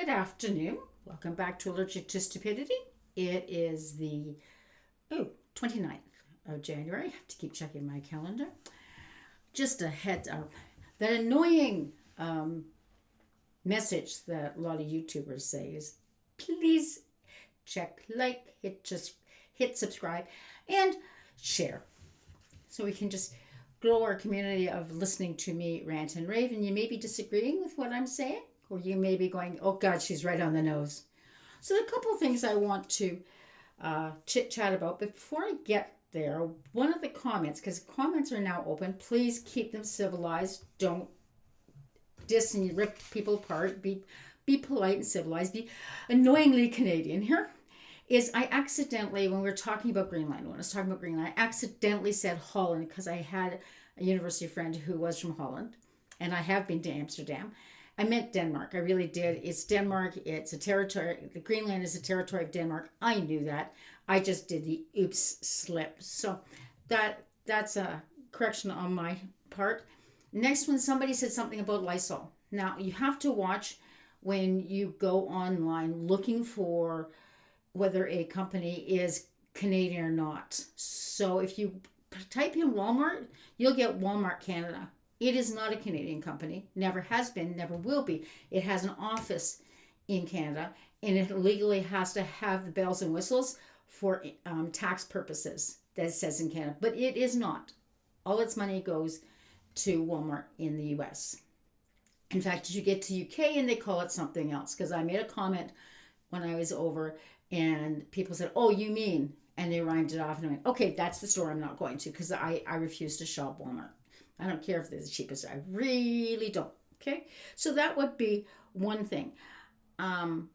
good afternoon. Welcome back to Allergic to Stupidity. It is the 29th of January. I have to keep checking my calendar. Just a heads up. That annoying message that a lot of YouTubers say is please check like, hit subscribe, and share. So we can just grow our community of listening to me rant and rave. And you may be disagreeing with what I'm saying, or you may be going, oh God, she's right on the nose. So a couple of things I want to chit chat about. But before I get there, one of the comments, because comments are now open, please keep them civilized. Don't diss and rip people apart. Be polite and civilized. Be annoyingly Canadian here. Is I accidentally, when we were talking about Greenland, I accidentally said Holland because I had a university friend who was from Holland, and I have been to Amsterdam. I meant Denmark. I really did. It's Denmark. It's a territory. The Greenland is a territory of Denmark. I knew that. I just did the oops slip. So that's a correction on my part. Next one, somebody said something about Lysol. Now, you have to watch when you go online looking for whether a company is Canadian or not. So if you type in Walmart, you'll get Walmart Canada. It is not a Canadian company, never has been, never will be. It has an office in Canada, and it legally has to have the bells and whistles for tax purposes, that it says in Canada. But it is not. All its money goes to Walmart in the US. In fact, you get to UK and they call it something else, because I made a comment when I was over and people said, oh, you mean, and they rhymed it off, and I went, okay, that's the store I'm not going to, because I refuse to shop Walmart. I don't care if they're the cheapest. I really don't. Okay? So that would be one thing. But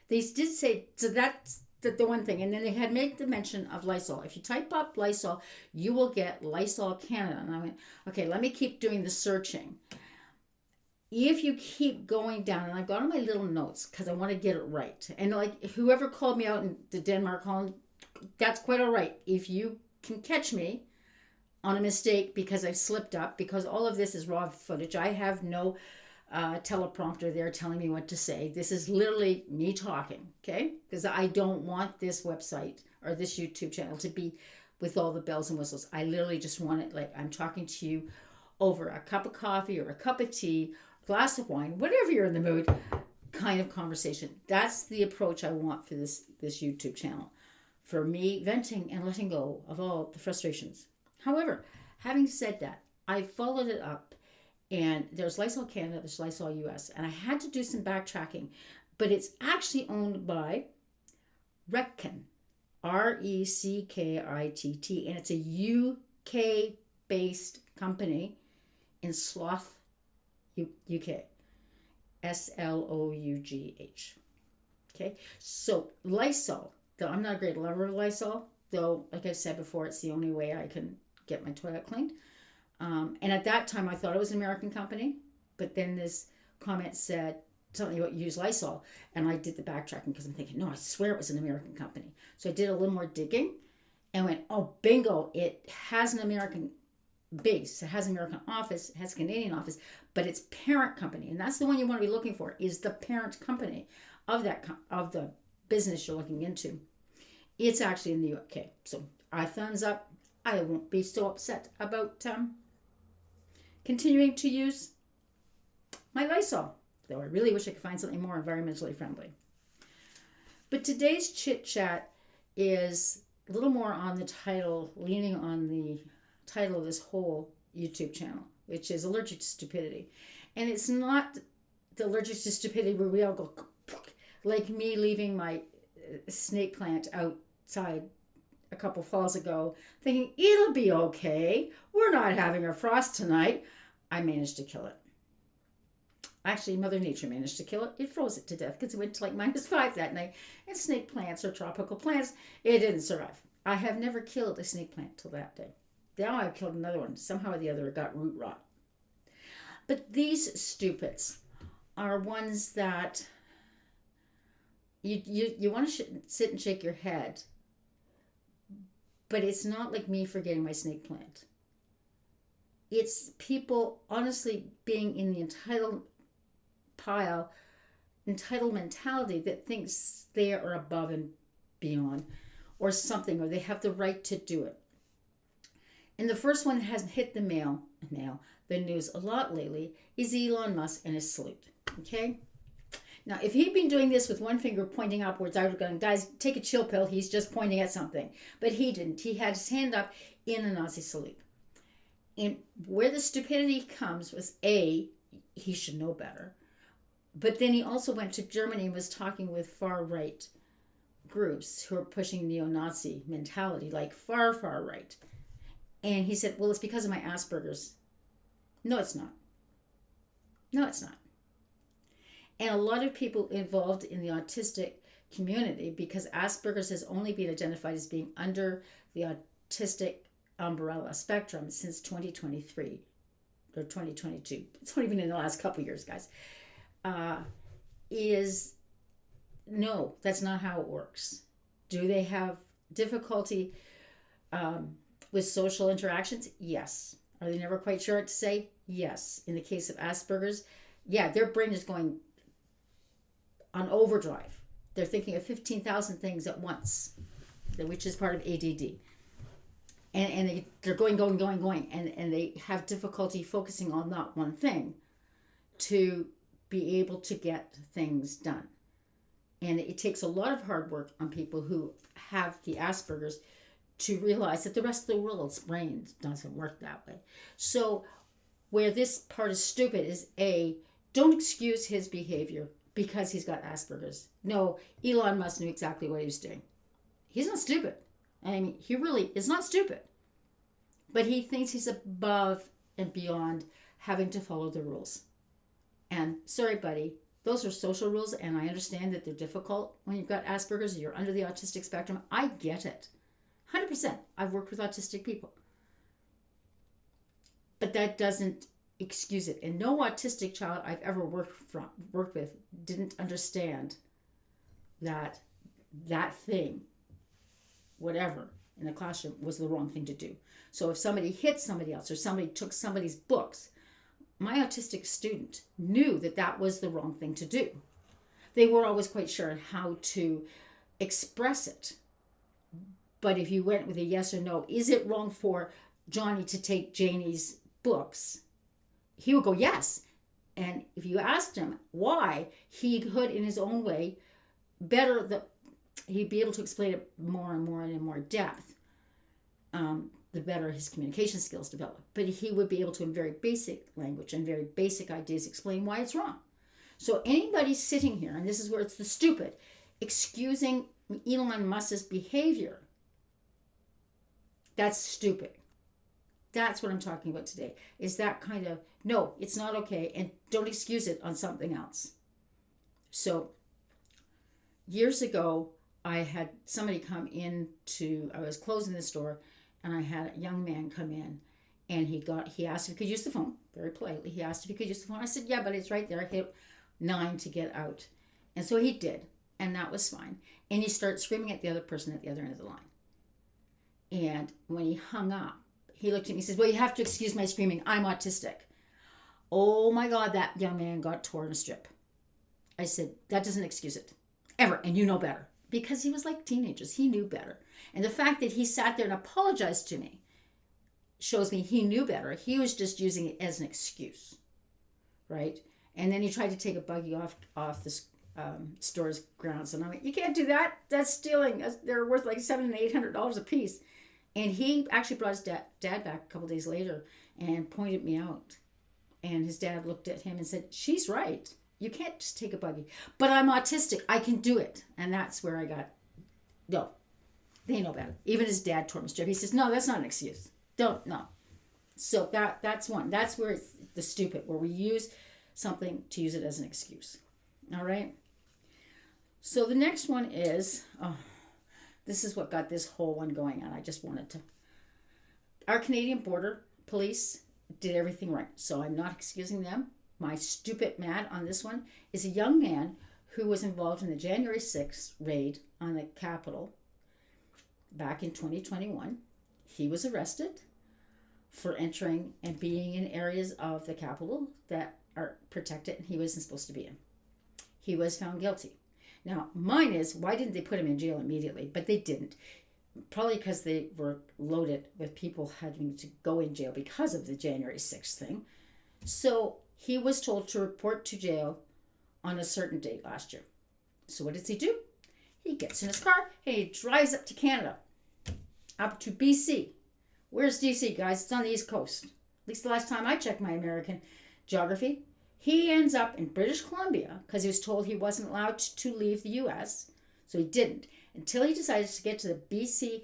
they did say, so that's the one thing. And then they had made the mention of Lysol. If you type up Lysol, you will get Lysol Canada. And I went, okay, let me keep doing the searching. If you keep going down, and I've got on my little notes because I want to get it right. And like whoever called me out in the Denmark, Holland, that's quite all right. If you can catch me on a mistake because I've slipped up, because all of this is raw footage. I have no teleprompter there telling me what to say. This is literally me talking, okay? Because I don't want this website or this YouTube channel to be with all the bells and whistles. I literally just want it like I'm talking to you over a cup of coffee or a cup of tea, glass of wine, whatever you're in the mood, kind of conversation. That's the approach I want for this YouTube channel. For me, venting and letting go of all the frustrations. However, having said that, I followed it up, and there's Lysol Canada, there's Lysol US, and I had to do some backtracking, but it's actually owned by Reckitt, Reckitt, and it's a UK-based company in Slough, UK, Slough. Okay, so Lysol, though I'm not a great lover of Lysol, though, like I said before, it's the only way I can get my toilet cleaned. And at that time, I thought it was an American company, but then this comment said something about use Lysol, and I did the backtracking because I'm thinking, no, I swear it was an American company. So I did a little more digging and went, oh, bingo, it has an American base, it has an American office, it has a Canadian office, but its parent company, and that's the one you want to be looking for, is the parent company of the business you're looking into. It's actually in the UK. So I thumbs up. I won't be so upset about continuing to use my Lysol, though I really wish I could find something more environmentally friendly. But today's chit chat is a little more on the title, leaning on the title of this whole YouTube channel, which is Allergic to Stupidity. And it's not the Allergic to Stupidity where we all go like me leaving my snake plant outside a couple falls ago thinking it'll be okay, we're not having a frost tonight. I managed to kill it. Actually, Mother Nature managed to kill it. It froze it to death because it went to like -5 that night. And snake plants are tropical plants. It didn't survive. I have never killed a snake plant till that day. Now I've killed another one. Somehow or the other it got root rot. But these stupids are ones that you want to sit and shake your head. But it's not like me forgetting my snake plant. It's people honestly being in the pile entitled mentality that thinks they are above and beyond or something, or they have the right to do it. And the first one that has hit the news a lot lately is Elon Musk and his salute. Okay? Now, if he'd been doing this with one finger pointing upwards, I would have gone, guys, take a chill pill. He's just pointing at something. But he didn't. He had his hand up in a Nazi salute. And where the stupidity comes was, A, he should know better. But then he also went to Germany and was talking with far-right groups who are pushing neo-Nazi mentality, like far, far right. And he said, well, it's because of my Asperger's. No, it's not. No, it's not. And a lot of people involved in the autistic community, because Asperger's has only been identified as being under the autistic umbrella spectrum since 2023 or 2022. It's only been in the last couple of years, guys. Is no, that's not how it works. Do they have difficulty with social interactions? Yes. Are they never quite sure what to say? Yes. In the case of Asperger's, yeah, their brain is going on overdrive. They're thinking of 15,000 things at once, which is part of ADD. And they're going, and they have difficulty focusing on that one thing to be able to get things done. And it takes a lot of hard work on people who have the Asperger's to realize that the rest of the world's brain doesn't work that way. So where this part is stupid is, A, don't excuse his behavior because he's got Asperger's. No, Elon Musk knew exactly what he was doing. He's not stupid. I mean, he really is not stupid. But he thinks he's above and beyond having to follow the rules. And sorry, buddy, those are social rules, and I understand that they're difficult when you've got Asperger's or you're under the autistic spectrum. I get it. 100%. I've worked with autistic people. But that doesn't excuse it. And no autistic child I've ever worked with didn't understand that thing, whatever, in the classroom was the wrong thing to do. So if somebody hit somebody else or somebody took somebody's books, my autistic student knew that was the wrong thing to do. They weren't always quite sure how to express it. But if you went with a yes or no, is it wrong for Johnny to take Janie's books? He would go, yes. And if you asked him why, he could, in his own way, he'd be able to explain it more and more and in more depth. The better his communication skills develop. But he would be able to, in very basic language and very basic ideas, explain why it's wrong. So anybody sitting here, and this is where it's the stupid, excusing Elon Musk's behavior, that's stupid. That's what I'm talking about today, is that kind of, no, it's not okay, and don't excuse it on something else. So years ago, I had somebody come I was closing the store, and I had a young man come in, and he asked if he could use the phone, very politely. He asked if he could use the phone. I said, yeah, but it's right there. I hit 9 to get out. And so he did, and that was fine. And he started screaming at the other person at the other end of the line. And when he hung up, he looked at me and says, well, you have to excuse my screaming. I'm autistic. Oh my God, that young man got torn a strip. I said, that doesn't excuse it. Ever. And you know better. Because he was like teenagers. He knew better. And the fact that he sat there and apologized to me shows me he knew better. He was just using it as an excuse. Right? And then he tried to take a buggy off the store's grounds. And I'm like, you can't do that. That's stealing. They're worth like $700 and $800 a piece. And he actually brought his dad back a couple days later and pointed me out. And his dad looked at him and said, she's right. You can't just take a buggy. But I'm autistic. I can do it. And that's where I got, no, they know better. Even his dad tore him a strip. He says, no, that's not an excuse. No. So that's one. That's where it's the stupid, where we use something to use it as an excuse. All right? So the next one is, this is what got this whole one going on. I just wanted to. Our Canadian Border Police did everything right. So I'm not excusing them. My stupid mad on this one is a young man who was involved in the January 6th raid on the Capitol back in 2021. He was arrested for entering and being in areas of the Capitol that are protected and he wasn't supposed to be in. He was found guilty. Now, mine is, why didn't they put him in jail immediately? But they didn't. Probably because they were loaded with people having to go in jail because of the January 6th thing. So he was told to report to jail on a certain date last year. So what does he do? He gets in his car and he drives up to Canada, up to BC. Where's DC, guys? It's on the East Coast. At least the last time I checked my American geography. He ends up in British Columbia because he was told he wasn't allowed to leave the U.S., so he didn't until he decided to get to the BC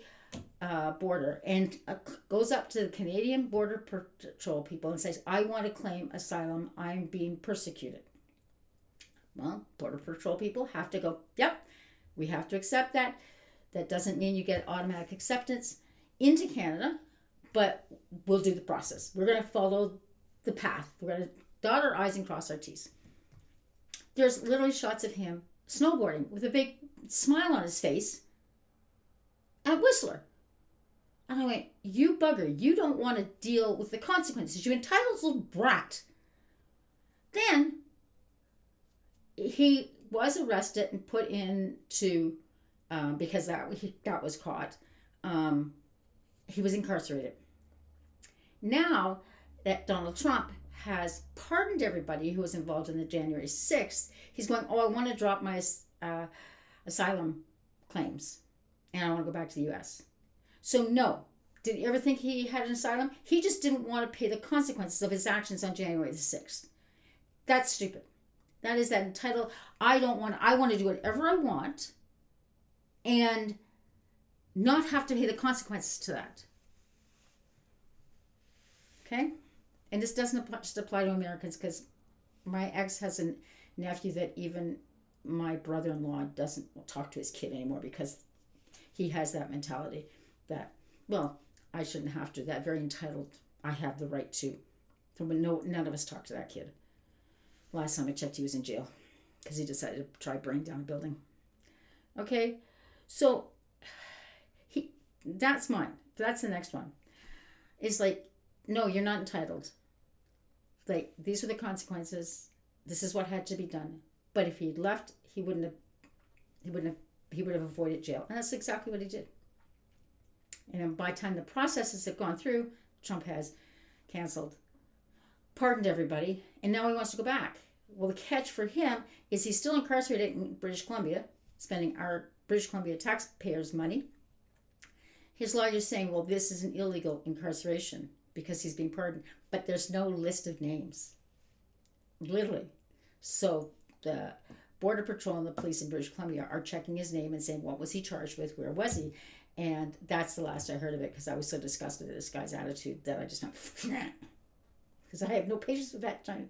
border and goes up to the Canadian Border Patrol people and says, I want to claim asylum. I'm being persecuted. Well, Border Patrol people have to go, yep, we have to accept that. That doesn't mean you get automatic acceptance into Canada, but we'll do the process. We're going to follow the path. We're going to dot our I's and cross our T's. There's literally shots of him snowboarding with a big smile on his face at Whistler. And I went, you bugger, you don't want to deal with the consequences. You entitled little brat. Then he was arrested and put into, because that was caught, he was incarcerated. Now that Donald Trump has pardoned everybody who was involved in the January 6th, he's going, I want to drop my asylum claims and I want to go back to the U.S. So no. Did you ever think he had an asylum? He just didn't want to pay the consequences of his actions on January the 6th. That's stupid. That is that entitled, I want to do whatever I want and not have to pay the consequences to that. Okay? And this doesn't just apply to Americans because my ex has a nephew that even my brother-in-law doesn't talk to his kid anymore because he has that mentality that, well, I shouldn't have to. That very entitled, I have the right to. So none of us talk to that kid. Last time I checked, he was in jail because he decided to try burning down a building. Okay, so that's mine. That's the next one. It's like, no, you're not entitled. Like, these are the consequences. This is what had to be done. But if he'd left, he would have avoided jail. And that's exactly what he did. And by the time the processes have gone through, Trump has canceled, pardoned everybody, and now he wants to go back. Well, the catch for him is he's still incarcerated in British Columbia, spending our British Columbia taxpayers' money. His lawyer's saying, well, this is an illegal incarceration because he's being pardoned, but there's no list of names. Literally. So the Border Patrol and the police in British Columbia are checking his name and saying, what was he charged with? Where was he? And that's the last I heard of it because I was so disgusted at this guy's attitude that I just went, because I have no patience with that time.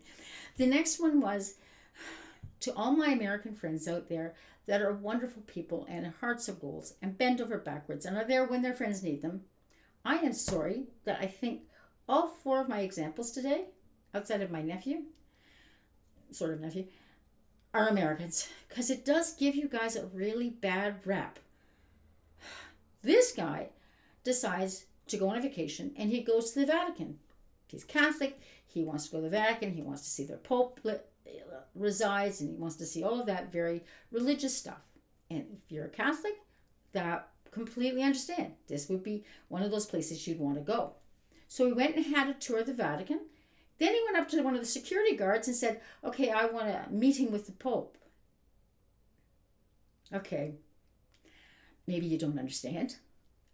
The next one was, to all my American friends out there that are wonderful people and hearts of gold and bend over backwards and are there when their friends need them, I am sorry that I think all four of my examples today, outside of my nephew, sort of nephew, are Americans, because it does give you guys a really bad rap. This guy decides to go on a vacation and he goes to the Vatican. He's Catholic, he wants to go to the Vatican, he wants to see their Pope resides, and he wants to see all of that very religious stuff. And if you're a Catholic, that completely understand. This would be one of those places you'd want to go. So he went and had a tour of the Vatican. Then he went up to one of the security guards and said, okay, I want a meeting with the Pope. Okay, maybe you don't understand.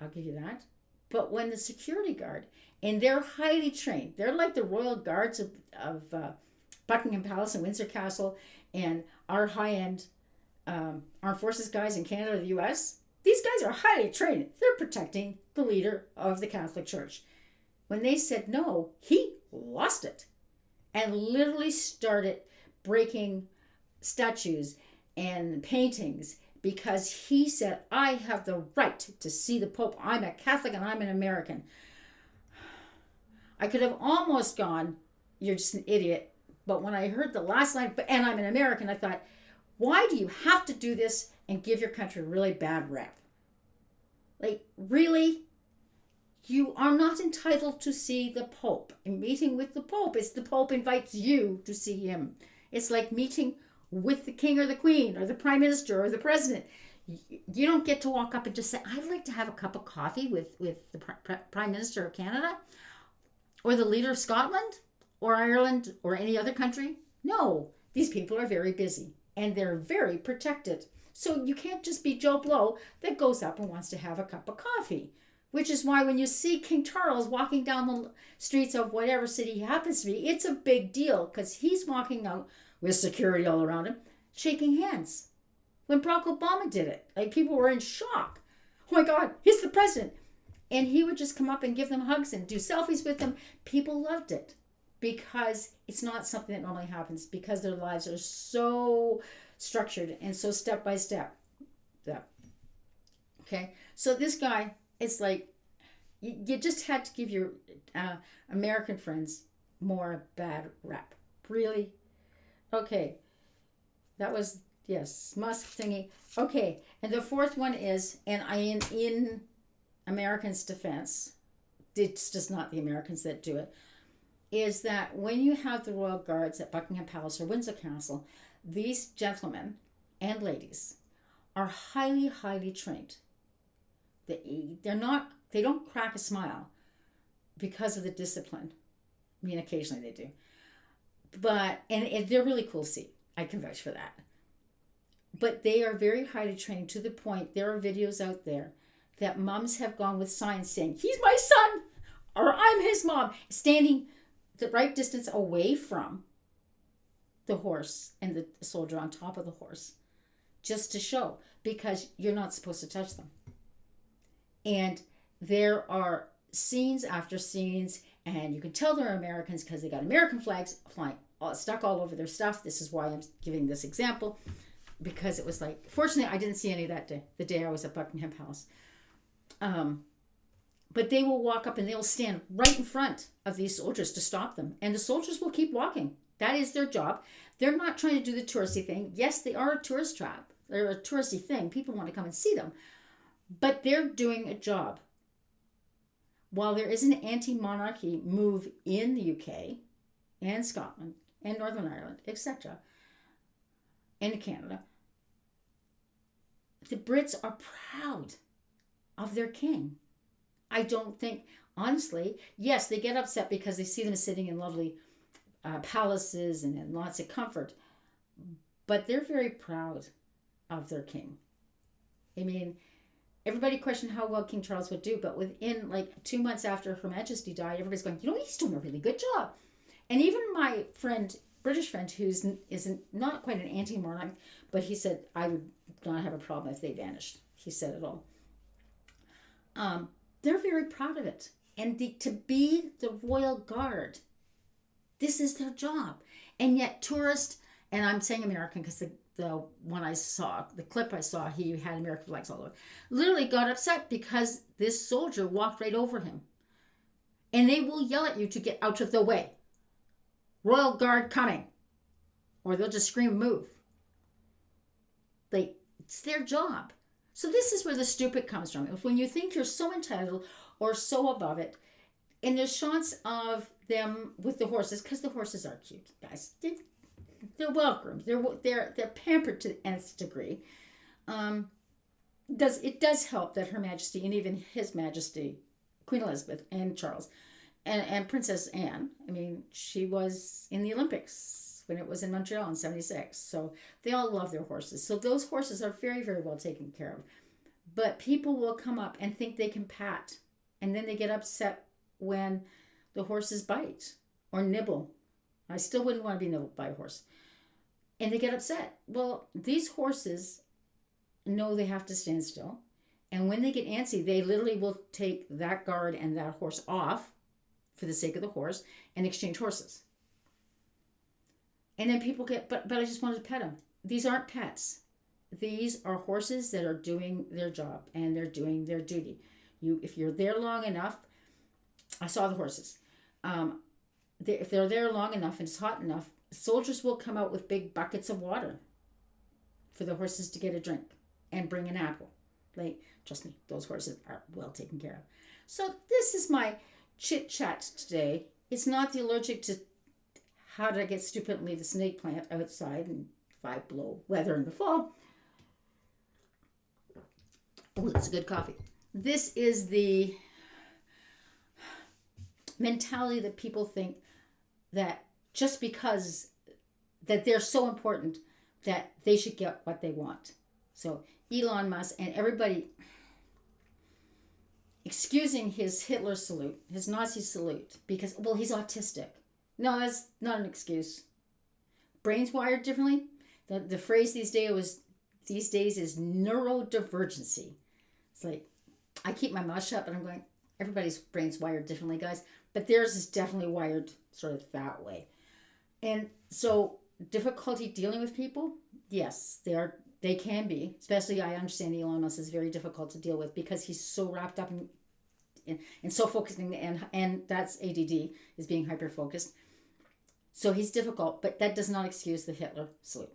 I'll give you that. But when the security guard, and they're highly trained, they're like the royal guards of Buckingham Palace and Windsor Castle and our high-end armed forces guys in Canada or the U.S., these guys are highly trained. They're protecting the leader of the Catholic Church. When they said no, he lost it and literally started breaking statues and paintings because he said, I have the right to see the Pope. I'm a Catholic and I'm an American. I could have almost gone, you're just an idiot. But when I heard the last line, and I'm an American, I thought, why do you have to do this and give your country a really bad rap? Like, really? You are not entitled to see the Pope. In meeting with the Pope, it's the Pope invites you to see him. It's like meeting with the king or the queen or the prime minister or the president. You don't get to walk up and just say, I'd like to have a cup of coffee with the prime minister of Canada or the leader of Scotland or Ireland or any other country. No, these people are very busy and they're very protected. So you can't just be Joe Blow that goes up and wants to have a cup of coffee. Which is why when you see King Charles walking down the streets of whatever city he happens to be, it's a big deal because he's walking out with security all around him, shaking hands. When Barack Obama did it, like people were in shock. Oh my God, he's the president. And he would just come up and give them hugs and do selfies with them. People loved it because it's not something that normally happens because their lives are so structured and so step by step. Yeah. Okay, so this guy, it's like you just had to give your American friends more bad rap. Really? Okay. That was, yes, Musk thingy. Okay, and the fourth one is, and in Americans' defense, it's just not the Americans that do it, is that when you have the Royal Guards at Buckingham Palace or Windsor Castle, these gentlemen and ladies are highly, highly trained. They don't crack a smile because of the discipline. I mean, occasionally they do. But, and they're really cool to see. I can vouch for that. But they are very highly trained to the point, there are videos out there that moms have gone with signs saying, he's my son, or I'm his mom, standing the right distance away from the horse and the soldier on top of the horse, just to show, because you're not supposed to touch them. And there are scenes after scenes, and you can tell they're Americans because they got American flags flying stuck all over their stuff. This is why I'm giving this example, because it was like, fortunately, I didn't see any that day, the day I was at Buckingham Palace. But they will walk up and they'll stand right in front of these soldiers to stop them. And the soldiers will keep walking. That is their job. They're not trying to do the touristy thing. Yes, they are a tourist trap. They're a touristy thing. People want to come and see them. But they're doing a job. While there is an anti-monarchy move in the UK and Scotland and Northern Ireland, etc., and Canada, the Brits are proud of their king. I don't think, honestly, yes, they get upset because they see them sitting in lovely palaces and in lots of comfort, but they're very proud of their king. I mean, everybody questioned how well King Charles would do, but within like 2 months after Her Majesty died, everybody's going, he's doing a really good job. And even my friend, British friend, isn't not quite an anti-monarch, but he said, I would not have a problem if they vanished. He said it all. They're very proud of it. And to be the Royal Guard, this is their job. And yet tourists, and I'm saying American because the one I saw, the clip I saw, he had American flags all over, literally got upset because this soldier walked right over him. And they will yell at you to get out of the way. Royal Guard coming. Or they'll just scream, move. It's their job. So this is where the stupid comes from. When you think you're so entitled or so above it, and there's shots of them with the horses, because the horses are cute, guys. They're well groomed. They're pampered to the nth degree. It does help that Her Majesty and even His Majesty, Queen Elizabeth and Charles, and Princess Anne, I mean, she was in the Olympics when it was in Montreal in 76. So they all love their horses. So those horses are very, very well taken care of. But people will come up and think they can pat. And then they get upset when the horses bite or nibble. I still wouldn't want to be nibbled by a horse. And they get upset. Well, these horses know they have to stand still. And when they get antsy, they literally will take that guard and that horse off for the sake of the horse and exchange horses. And then people get, but I just wanted to pet them. These aren't pets. These are horses that are doing their job and they're doing their duty. If you're there long enough, I saw the horses. If they're there long enough and it's hot enough, soldiers will come out with big buckets of water for the horses to get a drink and bring an apple. Trust me, those horses are well taken care of. So this is my chit chat today. It's not the allergic to how did I get stupid and leave the snake plant outside in 5 below weather in the fall. Oh, that's a good coffee. This is the mentality that people think that just because that they're so important that they should get what they want. So Elon Musk and everybody excusing his Hitler salute, his Nazi salute, because, well, he's autistic. No, that's not an excuse. Brains wired differently. The phrase these days is neurodivergency. It's like, I keep my mouth shut, but I'm going, everybody's brain's wired differently, guys. But theirs is definitely wired sort of that way. And so, difficulty dealing with people, yes, they can be. Especially, I understand Elon Musk is very difficult to deal with because he's so wrapped up and so focusing, and that's ADD, is being hyper focused. So he's difficult, but that does not excuse the Hitler salute.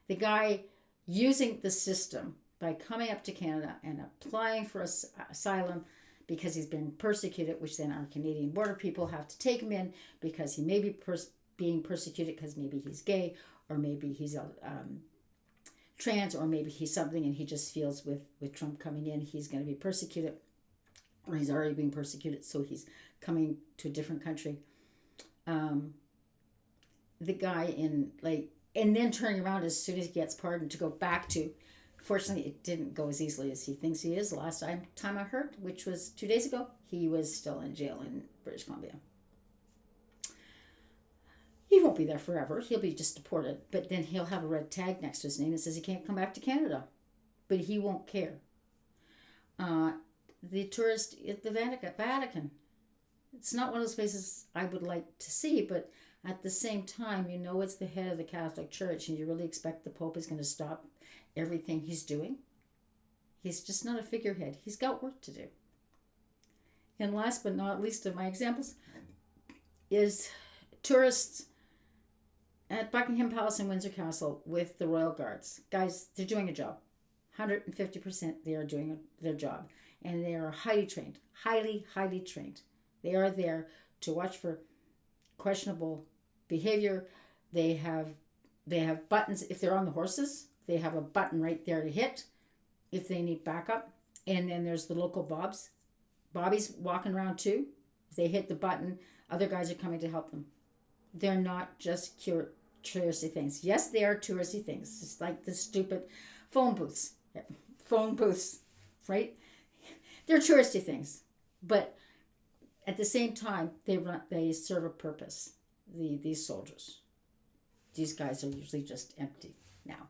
The guy using the system by coming up to Canada and applying for asylum because he's been persecuted, which then our Canadian border people have to take him in because he may be being persecuted because maybe he's gay, or maybe he's trans, or maybe he's something and he just feels with Trump coming in he's going to be persecuted, or he's already being persecuted, so he's coming to a different country. The guy and then turning around as soon as he gets pardoned to go back to, fortunately it didn't go as easily as he thinks he is. The last time I heard, which was 2 days ago, he was still in jail in British Columbia. He won't be there forever. He'll be just deported, but then he'll have a red tag next to his name that says he can't come back to Canada, but he won't care. The tourist at the Vatican. It's not one of those places I would like to see, but at the same time, it's the head of the Catholic Church, and you really expect the Pope is going to stop everything he's doing? He's just not a figurehead. He's got work to do. And last but not least of my examples is tourists at Buckingham Palace and Windsor Castle with the Royal Guards. Guys, they're doing a job. 150% they are doing their job. And they are highly trained. Highly, highly trained. They are there to watch for questionable behavior. They have buttons. If they're on the horses, they have a button right there to hit if they need backup. And then there's the local Bobbies walking around too. If they hit the button, other guys are coming to help them. They're not just touristy things. Yes, they are touristy things. It's like the stupid phone booths. Phone booths, right? They're touristy things. But at the same time, they serve a purpose. These soldiers. These guys are usually just empty now.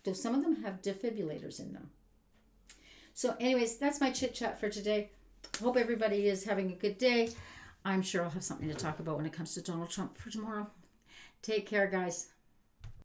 Though some of them have defibrillators in them. So anyways, that's my chit chat for today. Hope everybody is having a good day. I'm sure I'll have something to talk about when it comes to Donald Trump for tomorrow. Take care, guys.